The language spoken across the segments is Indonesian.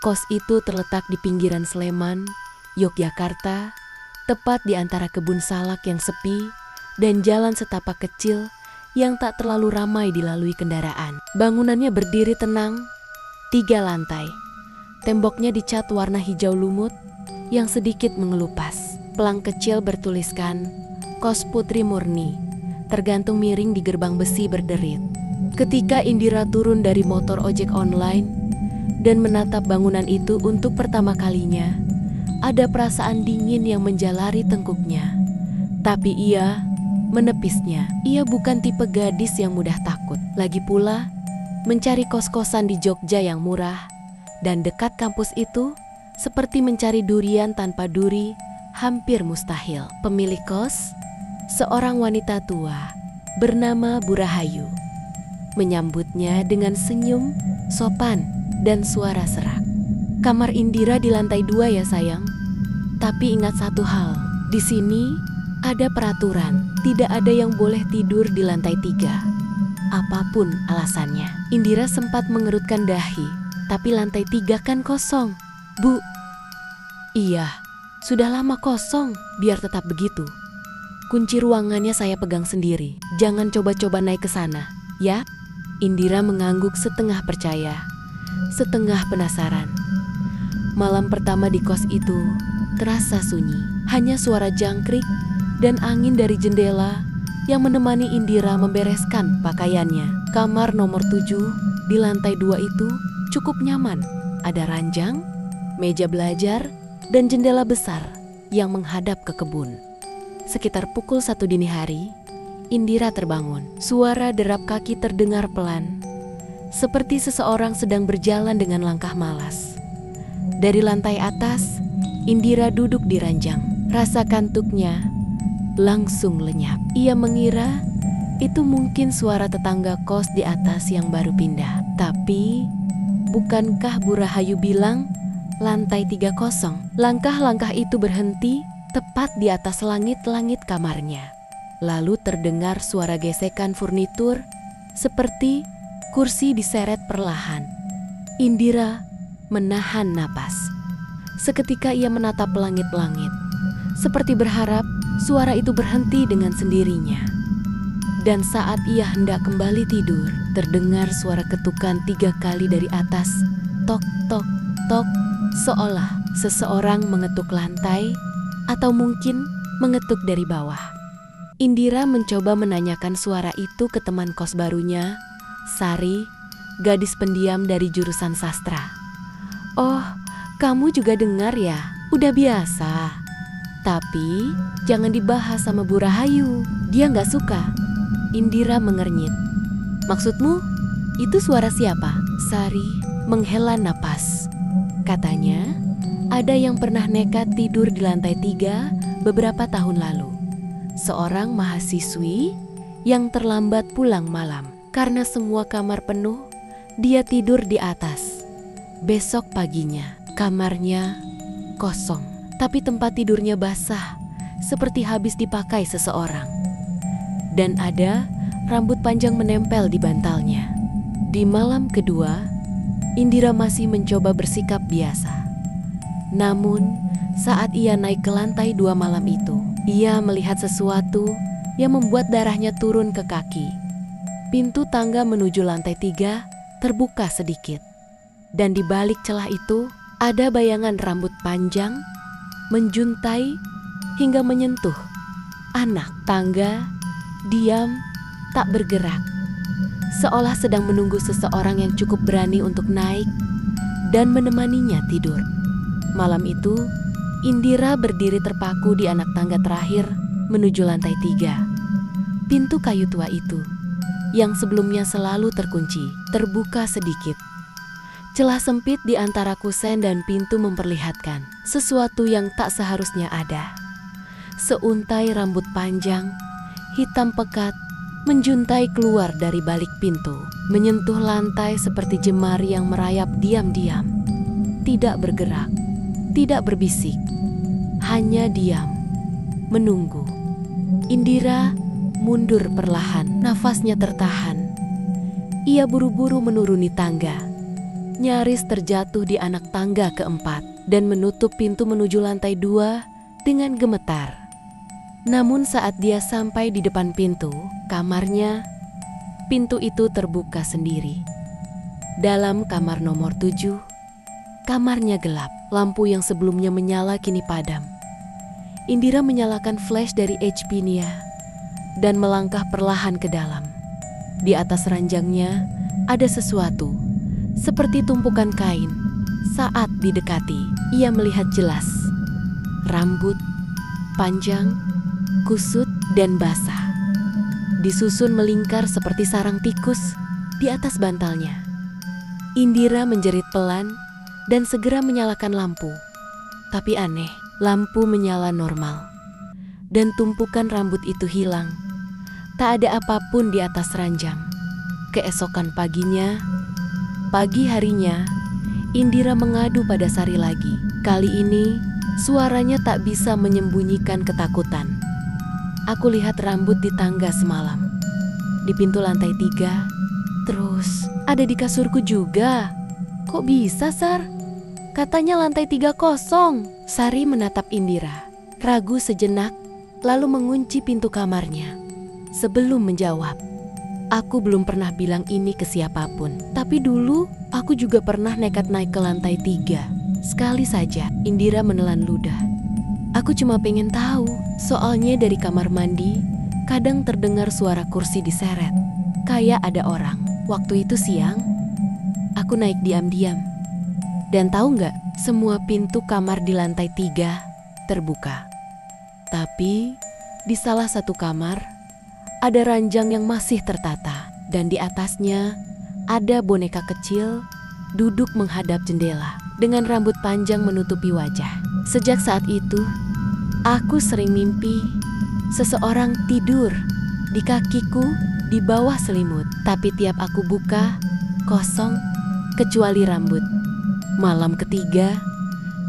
Kos itu terletak di pinggiran Sleman, Yogyakarta, tepat di antara kebun salak yang sepi dan jalan setapak kecil yang tak terlalu ramai dilalui kendaraan. Bangunannya berdiri tenang, 3 lantai. Temboknya dicat warna hijau lumut yang sedikit mengelupas. Pelang kecil bertuliskan, "Kos Putri Murni," tergantung miring di gerbang besi berderit. Ketika Indira turun dari motor ojek online dan menatap bangunan itu untuk pertama kalinya, ada perasaan dingin yang menjalari tengkuknya. Tapi ia menepisnya. Ia bukan tipe gadis yang mudah takut. Lagi pula, mencari kos-kosan di Jogja yang murah dan dekat kampus itu seperti mencari durian tanpa duri, hampir mustahil. Pemilik kos, seorang wanita tua bernama Bu Rahayu, menyambutnya dengan senyum, sopan, dan suara serak. "Kamar Indira di lantai 2 ya sayang. Tapi ingat satu hal, di sini ada peraturan, tidak ada yang boleh tidur di lantai 3. Apapun alasannya." Indira sempat mengerutkan dahi, "Tapi lantai 3 kan kosong, Bu." "Iya, sudah lama kosong, biar tetap begitu. Kunci ruangannya saya pegang sendiri. Jangan coba-coba naik ke sana, ya?" Indira mengangguk setengah percaya, setengah penasaran. Malam pertama di kos itu terasa sunyi. Hanya suara jangkrik dan angin dari jendela yang menemani Indira membereskan pakaiannya. Kamar nomor 7 di lantai 2 itu cukup nyaman. Ada ranjang, meja belajar, dan jendela besar yang menghadap ke kebun. Sekitar pukul 1 dini hari, Indira terbangun. Suara derap kaki terdengar pelan, seperti seseorang sedang berjalan dengan langkah malas. Dari lantai atas, Indira duduk di ranjang. Rasa kantuknya langsung lenyap. Ia mengira itu mungkin suara tetangga kos di atas yang baru pindah. Tapi, bukankah Bu Rahayu bilang lantai 3 kosong? Langkah-langkah itu berhenti tepat di atas langit-langit kamarnya. Lalu terdengar suara gesekan furnitur seperti kursi diseret perlahan. Indira menahan napas. Seketika ia menatap langit-langit, seperti berharap suara itu berhenti dengan sendirinya. Dan saat ia hendak kembali tidur, terdengar suara ketukan 3 kali dari atas. Tok, tok, tok, seolah seseorang mengetuk lantai atau mungkin mengetuk dari bawah. Indira mencoba menanyakan suara itu ke teman kos barunya, Sari, gadis pendiam dari jurusan sastra. "Oh, kamu juga dengar ya? Udah biasa. Tapi jangan dibahas sama Bu Rahayu, dia nggak suka." Indira mengernyit. "Maksudmu, itu suara siapa?" Sari menghela napas. Katanya, ada yang pernah nekat tidur di lantai 3 beberapa tahun lalu. Seorang mahasiswi yang terlambat pulang malam. Karena semua kamar penuh, dia tidur di atas. Besok paginya, kamarnya kosong. Tapi tempat tidurnya basah, seperti habis dipakai seseorang. Dan ada rambut panjang menempel di bantalnya. Di malam kedua, Indira masih mencoba bersikap biasa. Namun, saat ia naik ke lantai 2 malam itu, ia melihat sesuatu yang membuat darahnya turun ke kaki. Pintu tangga menuju lantai 3 terbuka sedikit. Dan di balik celah itu, ada bayangan rambut panjang, menjuntai hingga menyentuh anak. Tangga diam, tak bergerak, seolah sedang menunggu seseorang yang cukup berani untuk naik dan menemaninya tidur. Malam itu, Indira berdiri terpaku di anak tangga terakhir menuju lantai 3. Pintu kayu tua itu, yang sebelumnya selalu terkunci, terbuka sedikit. Celah sempit di antara kusen dan pintu memperlihatkan sesuatu yang tak seharusnya ada. Seuntai rambut panjang, hitam pekat, menjuntai keluar dari balik pintu, menyentuh lantai seperti jemari yang merayap diam-diam. Tidak bergerak, tidak berbisik, hanya diam, menunggu. Indira mundur perlahan, nafasnya tertahan. Ia buru-buru menuruni tangga. nyaris terjatuh di anak tangga keempat dan menutup pintu menuju lantai 2 dengan gemetar. Namun saat dia sampai di depan pintu kamarnya, pintu itu terbuka sendiri. Dalam kamar nomor 7, kamarnya gelap. Lampu yang sebelumnya menyala kini padam. Indira menyalakan flash dari HP Nia dan melangkah perlahan ke dalam. Di atas ranjangnya ada sesuatu, seperti tumpukan kain. Saat didekati, ia melihat jelas. Rambut panjang, kusut, dan basah. Disusun melingkar seperti sarang tikus di atas bantalnya. Indira menjerit pelan dan segera menyalakan lampu. Tapi aneh, lampu menyala normal. Dan tumpukan rambut itu hilang. Tak ada apapun di atas ranjang. Keesokan paginya, pagi harinya, Indira mengadu pada Sari lagi. Kali ini, suaranya tak bisa menyembunyikan ketakutan. Aku lihat rambut di tangga semalam. Di pintu lantai 3, terus ada di kasurku juga. Kok bisa, Sar? Katanya lantai 3 kosong. Sari menatap Indira, ragu sejenak, lalu mengunci pintu kamarnya. Sebelum menjawab, aku belum pernah bilang ini ke siapapun. Tapi dulu aku juga pernah nekat naik ke lantai 3. Sekali saja. Indira menelan ludah. Aku cuma pengen tahu, soalnya dari kamar mandi kadang terdengar suara kursi diseret. Kayak ada orang. Waktu itu siang, aku naik diam-diam. Dan tahu nggak, semua pintu kamar di lantai 3 terbuka. Tapi di salah satu kamar ada ranjang yang masih tertata. Dan di atasnya ada boneka kecil duduk menghadap jendela dengan rambut panjang menutupi wajah. Sejak saat itu, aku sering mimpi seseorang tidur di kakiku di bawah selimut. Tapi tiap aku buka, kosong kecuali rambut. Malam ketiga,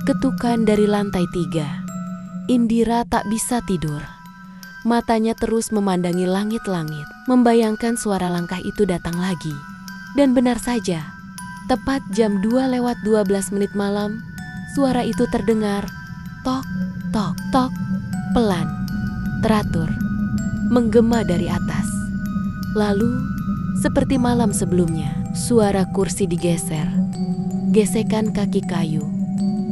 ketukan dari lantai 3. Indira tak bisa tidur. Matanya terus memandangi langit-langit, membayangkan suara langkah itu datang lagi. Dan benar saja, tepat jam 2:12 malam, suara itu terdengar. Tok, tok, tok, pelan, teratur, menggema dari atas. Lalu, seperti malam sebelumnya, suara kursi digeser. Gesekan kaki kayu.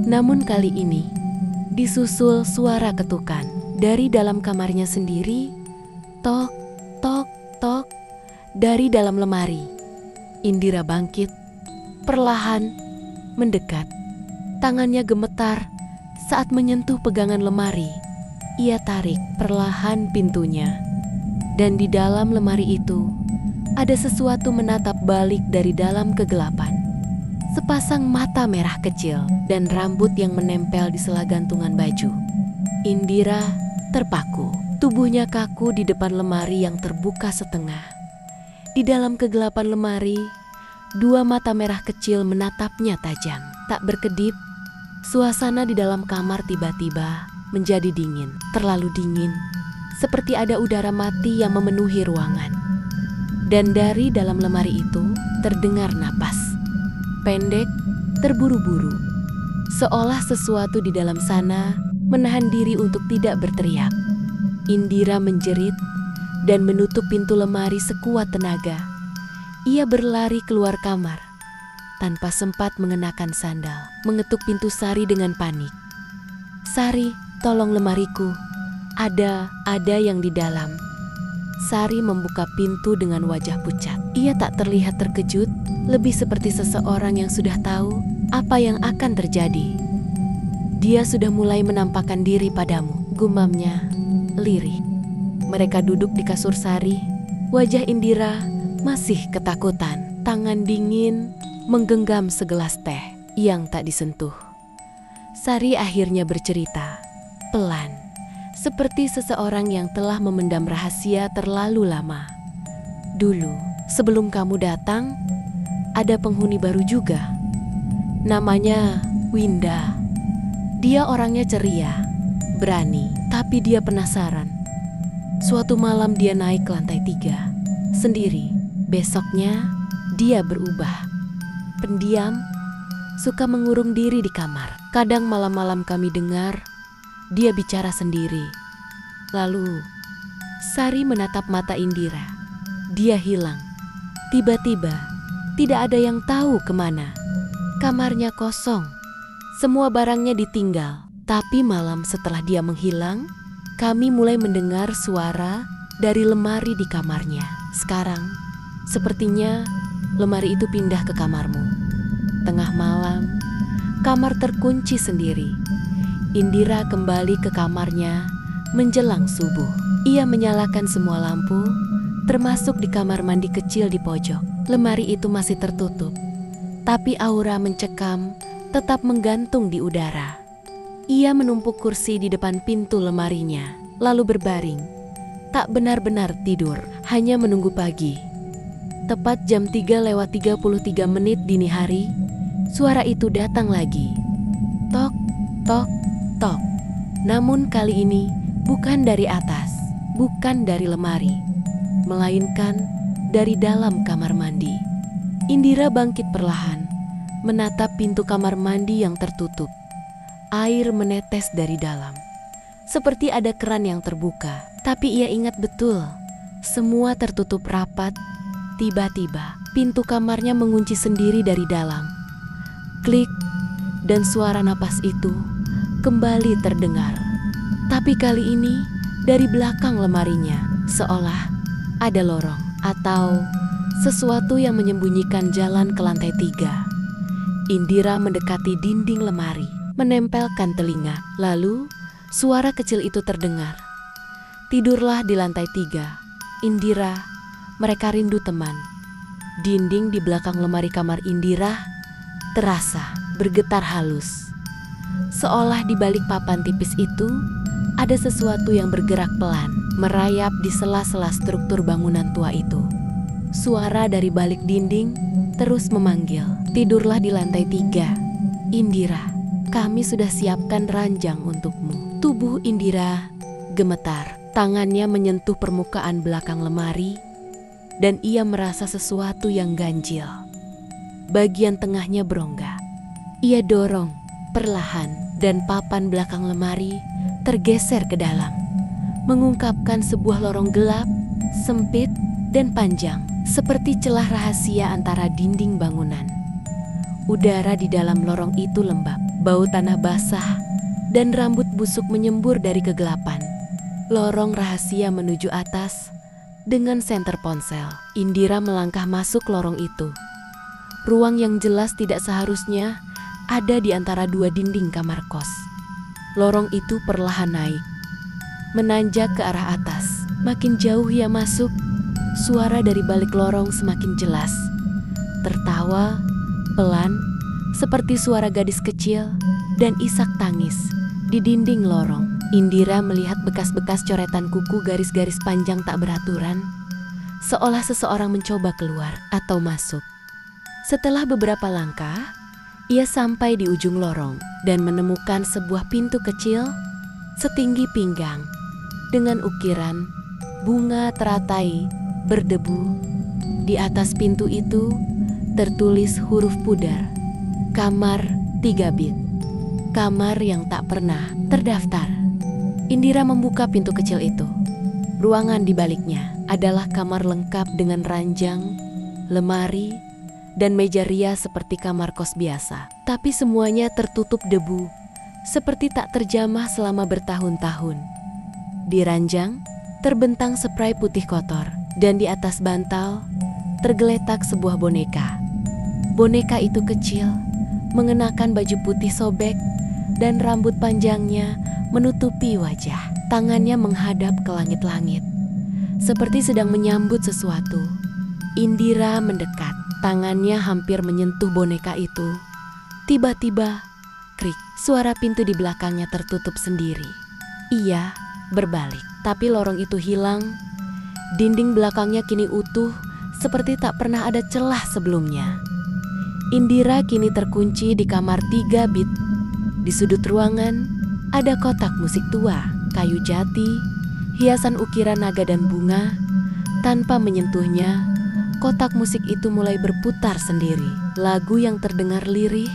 Namun kali ini disusul suara ketukan dari dalam kamarnya sendiri. Tok, tok, tok, dari dalam lemari. Indira bangkit, perlahan mendekat. Tangannya gemetar saat menyentuh pegangan lemari. Ia tarik perlahan pintunya. Dan di dalam lemari itu ada sesuatu menatap balik dari dalam kegelapan. Sepasang mata merah kecil dan rambut yang menempel di sela gantungan baju. Indira terpaku, tubuhnya kaku di depan lemari yang terbuka setengah. Di dalam kegelapan lemari, 2 mata merah kecil menatapnya tajam. Tak berkedip, suasana di dalam kamar tiba-tiba menjadi dingin, terlalu dingin, seperti ada udara mati yang memenuhi ruangan. Dan dari dalam lemari itu terdengar napas pendek, terburu-buru, seolah sesuatu di dalam sana menahan diri untuk tidak berteriak. Indira menjerit dan menutup pintu lemari sekuat tenaga. Ia berlari keluar kamar tanpa sempat mengenakan sandal, mengetuk pintu Sari dengan panik. Sari, tolong lemariku, ada yang di dalam. Sari membuka pintu dengan wajah pucat. Ia tak terlihat terkejut, lebih seperti seseorang yang sudah tahu apa yang akan terjadi. Dia sudah mulai menampakkan diri padamu, gumamnya lirih. Mereka duduk di kasur Sari. Wajah Indira masih ketakutan. Tangan dingin menggenggam segelas teh yang tak disentuh. Sari akhirnya bercerita, pelan, seperti seseorang yang telah memendam rahasia terlalu lama. Dulu, sebelum kamu datang, ada penghuni baru juga. Namanya Winda. Dia orangnya ceria, berani, tapi dia penasaran. Suatu malam dia naik ke lantai 3, sendiri. Besoknya, dia berubah. pendiam, suka mengurung diri di kamar. Kadang malam-malam kami dengar dia bicara sendiri. Lalu Sari menatap mata Indira. Dia hilang. Tiba-tiba tidak ada yang tahu kemana. Kamarnya kosong. Semua barangnya ditinggal. Tapi malam setelah dia menghilang, kami mulai mendengar suara dari lemari di kamarnya. Sekarang, sepertinya lemari itu pindah ke kamarmu. Tengah malam, kamar terkunci sendiri. Indira kembali ke kamarnya menjelang subuh. Ia menyalakan semua lampu, termasuk di kamar mandi kecil di pojok. Lemari itu masih tertutup, tapi aura mencekam tetap menggantung di udara. Ia menumpuk kursi di depan pintu lemarinya, lalu berbaring. Tak benar-benar tidur, hanya menunggu pagi. Tepat jam 3:33 dini hari, suara itu datang lagi. Tok, tok, tok. Namun kali ini bukan dari atas, bukan dari lemari, melainkan dari dalam kamar mandi. Indira bangkit perlahan, menatap pintu kamar mandi yang tertutup. Air menetes dari dalam, seperti ada keran yang terbuka. Tapi ia ingat betul, semua tertutup rapat. Tiba-tiba, pintu kamarnya mengunci sendiri dari dalam. Klik, dan suara napas itu kembali terdengar. Tapi kali ini dari belakang lemarinya, seolah ada lorong atau sesuatu yang menyembunyikan jalan ke lantai 3. Indira mendekati dinding lemari, menempelkan telinga. Lalu suara kecil itu terdengar. Tidurlah di lantai 3. Indira, mereka rindu teman. Dinding di belakang lemari kamar Indira terasa bergetar halus. Seolah di balik papan tipis itu ada sesuatu yang bergerak pelan, merayap di sela-sela struktur bangunan tua itu. Suara dari balik dinding terus memanggil, "Tidurlah di lantai 3. Indira, kami sudah siapkan ranjang untukmu." Tubuh Indira gemetar. Tangannya menyentuh permukaan belakang lemari dan ia merasa sesuatu yang ganjil. Bagian tengahnya berongga. Ia dorong perlahan dan papan belakang lemari tergeser ke dalam, mengungkapkan sebuah lorong gelap, sempit dan panjang, seperti celah rahasia antara dinding bangunan. Udara di dalam lorong itu lembab, bau tanah basah dan rambut busuk menyembur dari kegelapan. Lorong rahasia menuju atas dengan senter ponsel. Indira melangkah masuk lorong itu. Ruang yang jelas tidak seharusnya ada di antara dua dinding kamar kos. Lorong itu perlahan naik, menanjak ke arah atas. Makin jauh ia masuk, suara dari balik lorong semakin jelas. Tertawa, pelan, seperti suara gadis kecil dan isak tangis di dinding lorong. Indira melihat bekas-bekas coretan kuku garis-garis panjang tak beraturan, seolah seseorang mencoba keluar atau masuk. Setelah beberapa langkah, ia sampai di ujung lorong dan menemukan sebuah pintu kecil setinggi pinggang dengan ukiran bunga teratai berdebu. Di atas pintu itu tertulis huruf pudar, "Kamar 3 bit." Kamar yang tak pernah terdaftar. Indira membuka pintu kecil itu. Ruangan di baliknya adalah kamar lengkap dengan ranjang, lemari, dan meja rias seperti kamar kos biasa. Tapi semuanya tertutup debu, seperti tak terjamah selama bertahun-tahun. Di ranjang, terbentang spray putih kotor, dan di atas bantal, tergeletak sebuah boneka. Boneka itu kecil, mengenakan baju putih sobek, dan rambut panjangnya menutupi wajah. Tangannya menghadap ke langit-langit, seperti sedang menyambut sesuatu. Indira mendekat, tangannya hampir menyentuh boneka itu. Tiba-tiba, krik, suara pintu di belakangnya tertutup sendiri. Ia berbalik, tapi lorong itu hilang. Dinding belakangnya kini utuh, seperti tak pernah ada celah sebelumnya. Indira kini terkunci di kamar 3 bit. Di sudut ruangan, ada kotak musik tua, kayu jati, hiasan ukiran naga dan bunga. Tanpa menyentuhnya, kotak musik itu mulai berputar sendiri. Lagu yang terdengar lirih,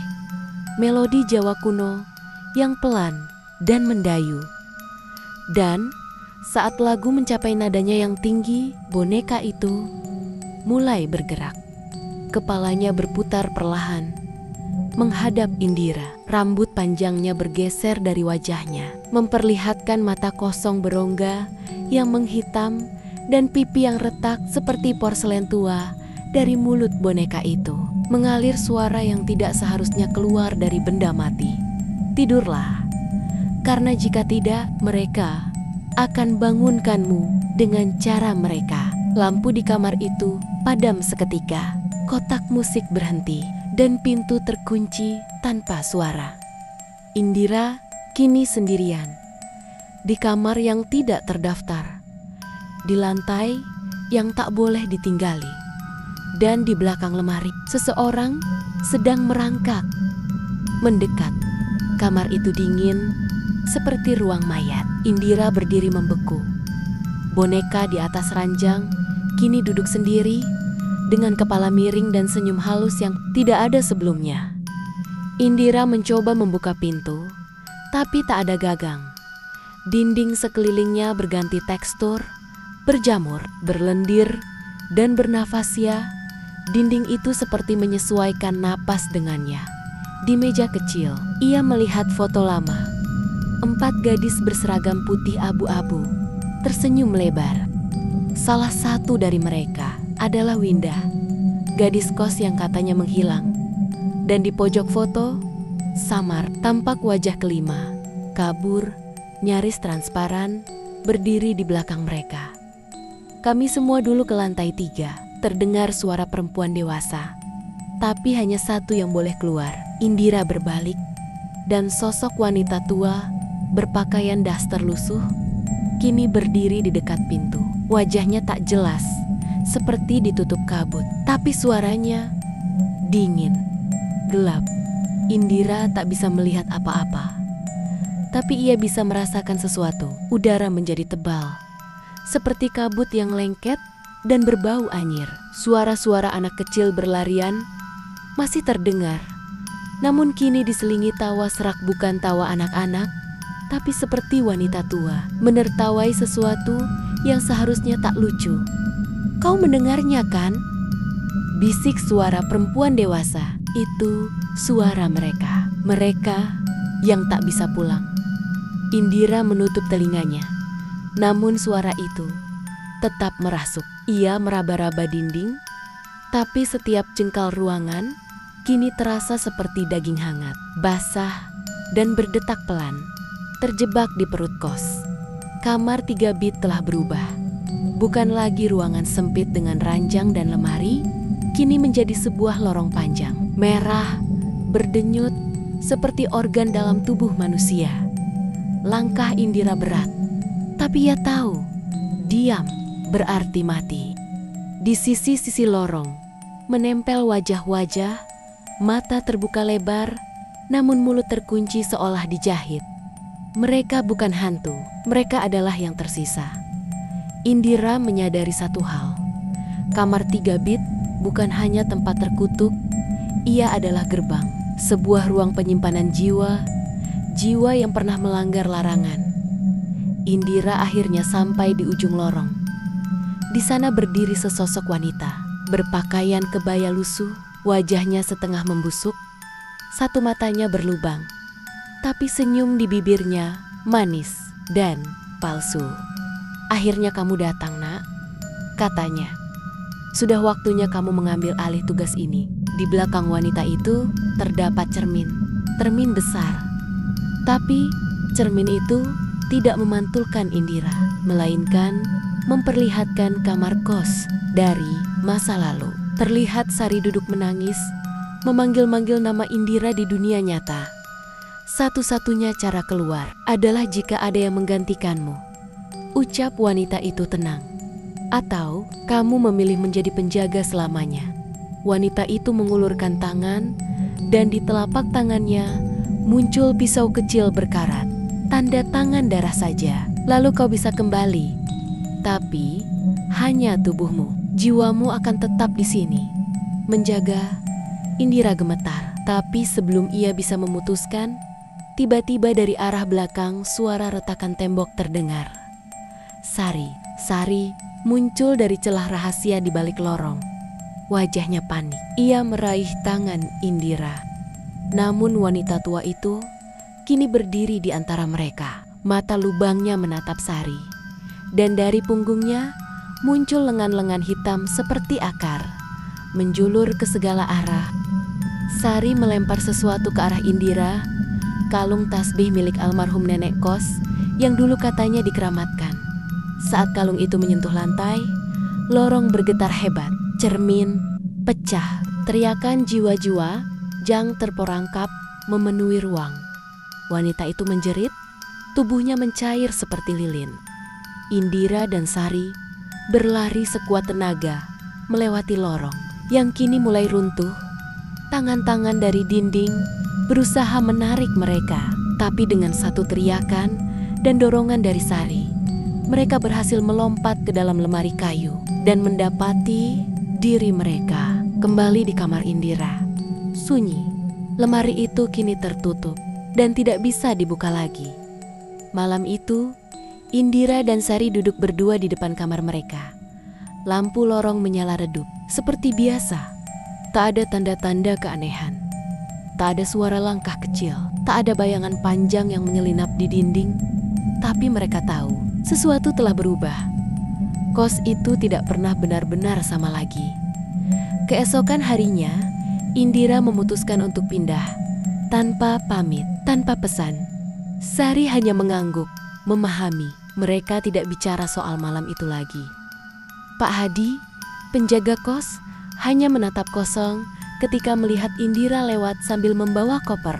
melodi Jawa kuno yang pelan dan mendayu. Dan saat lagu mencapai nadanya yang tinggi, boneka itu mulai bergerak. Kepalanya berputar perlahan menghadap Indira. Rambut panjangnya bergeser dari wajahnya, memperlihatkan mata kosong berongga yang menghitam dan pipi yang retak seperti porselen tua. Dari mulut boneka itu mengalir suara yang tidak seharusnya keluar dari benda mati. Tidurlah, karena jika tidak, mereka akan bangunkanmu dengan cara mereka. Lampu di kamar itu padam seketika. Kotak musik berhenti dan pintu terkunci tanpa suara. Indira kini sendirian di kamar yang tidak terdaftar, di lantai yang tak boleh ditinggali, dan di belakang lemari seseorang sedang merangkak mendekat. Kamar itu dingin seperti ruang mayat. Indira berdiri membeku. Boneka di atas ranjang kini duduk sendiri dengan kepala miring dan senyum halus yang tidak ada sebelumnya. Indira mencoba membuka pintu, tapi tak ada gagang. Dinding sekelilingnya berganti tekstur, berjamur, berlendir, dan bernafasya. Dinding itu seperti menyesuaikan napas dengannya. Di meja kecil, ia melihat foto lama. 4 gadis berseragam putih abu-abu tersenyum lebar. Salah satu dari mereka adalah Winda, gadis kos yang katanya menghilang. Dan di pojok foto, samar tampak wajah kelima, kabur, nyaris transparan, berdiri di belakang mereka. Kami semua dulu ke lantai 3, terdengar suara perempuan dewasa. Tapi hanya satu yang boleh keluar. Indira berbalik, dan sosok wanita tua berpakaian daster lusuh kini berdiri di dekat pintu. Wajahnya tak jelas, seperti ditutup kabut, tapi suaranya dingin, gelap. Indira tak bisa melihat apa-apa, tapi ia bisa merasakan sesuatu. Udara menjadi tebal, seperti kabut yang lengket dan berbau anyir. Suara-suara anak kecil berlarian masih terdengar, namun kini diselingi tawa serak, bukan tawa anak-anak, tapi seperti wanita tua menertawai sesuatu yang seharusnya tak lucu. Kau mendengarnya kan? Bisik suara perempuan dewasa. Itu suara mereka. Mereka yang tak bisa pulang. Indira menutup telinganya. Namun suara itu tetap merasuk. Ia meraba-raba dinding, tapi setiap jengkal ruangan kini terasa seperti daging hangat, basah dan berdetak pelan. Terjebak di perut kos. Kamar 3 bit telah berubah. Bukan lagi ruangan sempit dengan ranjang dan lemari, kini menjadi sebuah lorong panjang, merah, berdenyut, seperti organ dalam tubuh manusia. Langkah Indira berat, tapi ia tahu, diam berarti mati. Di sisi-sisi lorong, menempel wajah-wajah, mata terbuka lebar, namun mulut terkunci seolah dijahit. Mereka bukan hantu, mereka adalah yang tersisa. Indira menyadari satu hal. Kamar 3 bit bukan hanya tempat terkutuk, ia adalah gerbang. Sebuah ruang penyimpanan jiwa, jiwa yang pernah melanggar larangan. Indira akhirnya sampai di ujung lorong. Di sana berdiri sesosok wanita, berpakaian kebaya lusuh, wajahnya setengah membusuk, satu matanya berlubang. Tapi senyum di bibirnya manis dan palsu. Akhirnya kamu datang, nak, katanya. Sudah waktunya kamu mengambil alih tugas ini. Di belakang wanita itu terdapat cermin, cermin besar. Tapi cermin itu tidak memantulkan Indira, melainkan memperlihatkan kamar kos dari masa lalu. Terlihat Sari duduk menangis, memanggil-manggil nama Indira di dunia nyata. Satu-satunya cara keluar adalah jika ada yang menggantikanmu, ucap wanita itu tenang. Atau kamu memilih menjadi penjaga selamanya. Wanita itu mengulurkan tangan, dan di telapak tangannya muncul pisau kecil berkarat. Tanda tangan darah saja, lalu kau bisa kembali. Tapi hanya tubuhmu. Jiwamu akan tetap di sini, menjaga. Indira gemetar, tapi sebelum ia bisa memutuskan, tiba-tiba dari arah belakang suara retakan tembok terdengar. Sari muncul dari celah rahasia di balik lorong. Wajahnya panik. Ia meraih tangan Indira. Namun wanita tua itu kini berdiri di antara mereka. Mata lubangnya menatap Sari. Dan dari punggungnya muncul lengan-lengan hitam seperti akar, menjulur ke segala arah. Sari melempar sesuatu ke arah Indira, kalung tasbih milik almarhum nenek kos yang dulu katanya dikeramatkan. Saat kalung itu menyentuh lantai, lorong bergetar hebat, cermin pecah, teriakan jiwa-jiwa jang terperangkap memenuhi ruang. Wanita itu menjerit, tubuhnya mencair seperti lilin. Indira dan Sari berlari sekuat tenaga melewati lorong yang kini mulai runtuh. Tangan-tangan dari dinding berusaha menarik mereka, tapi dengan satu teriakan dan dorongan dari Sari, mereka berhasil melompat ke dalam lemari kayu dan mendapati diri mereka kembali di kamar Indira. Sunyi, lemari itu kini tertutup dan tidak bisa dibuka lagi. Malam itu, Indira dan Sari duduk berdua di depan kamar mereka. Lampu lorong menyala redup, seperti biasa. Tak ada tanda-tanda keanehan. Tak ada suara langkah kecil. Tak ada bayangan panjang yang menyelinap di dinding. Tapi mereka tahu, sesuatu telah berubah. Kos itu tidak pernah benar-benar sama lagi. Keesokan harinya, Indira memutuskan untuk pindah. Tanpa pamit, tanpa pesan. Sari hanya mengangguk, memahami. Mereka tidak bicara soal malam itu lagi. Pak Hadi, penjaga kos, hanya menatap kosong ketika melihat Indira lewat sambil membawa koper.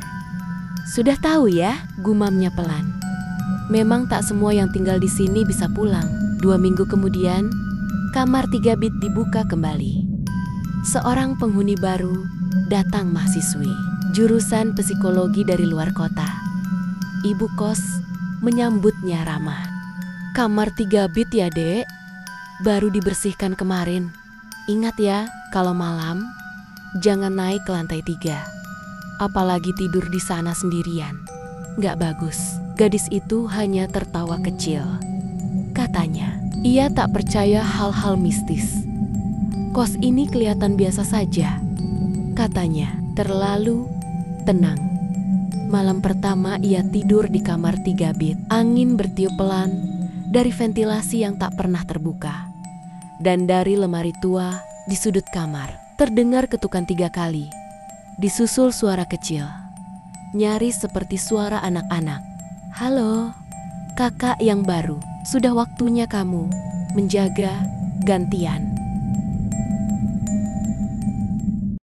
Sudah tahu ya, gumamnya pelan. Memang tak semua yang tinggal di sini bisa pulang. 2 minggu kemudian, kamar 3 bit dibuka kembali. Seorang penghuni baru datang mahasiswi, jurusan psikologi dari luar kota. Ibu kos menyambutnya ramah. Kamar 3 bit ya dek, baru dibersihkan kemarin. Ingat ya, kalau malam, jangan naik ke lantai 3. Apalagi tidur di sana sendirian. Gak bagus. Gadis itu hanya tertawa kecil. Katanya, ia tak percaya hal-hal mistis. Kos ini kelihatan biasa saja. Katanya, terlalu tenang. Malam pertama ia tidur di kamar 3 bit. Angin bertiup pelan dari ventilasi yang tak pernah terbuka. Dan dari lemari tua di sudut kamar terdengar ketukan 3 kali. Disusul suara kecil, nyaris seperti suara anak-anak. Halo, kakak yang baru, sudah waktunya kamu menjaga gantian.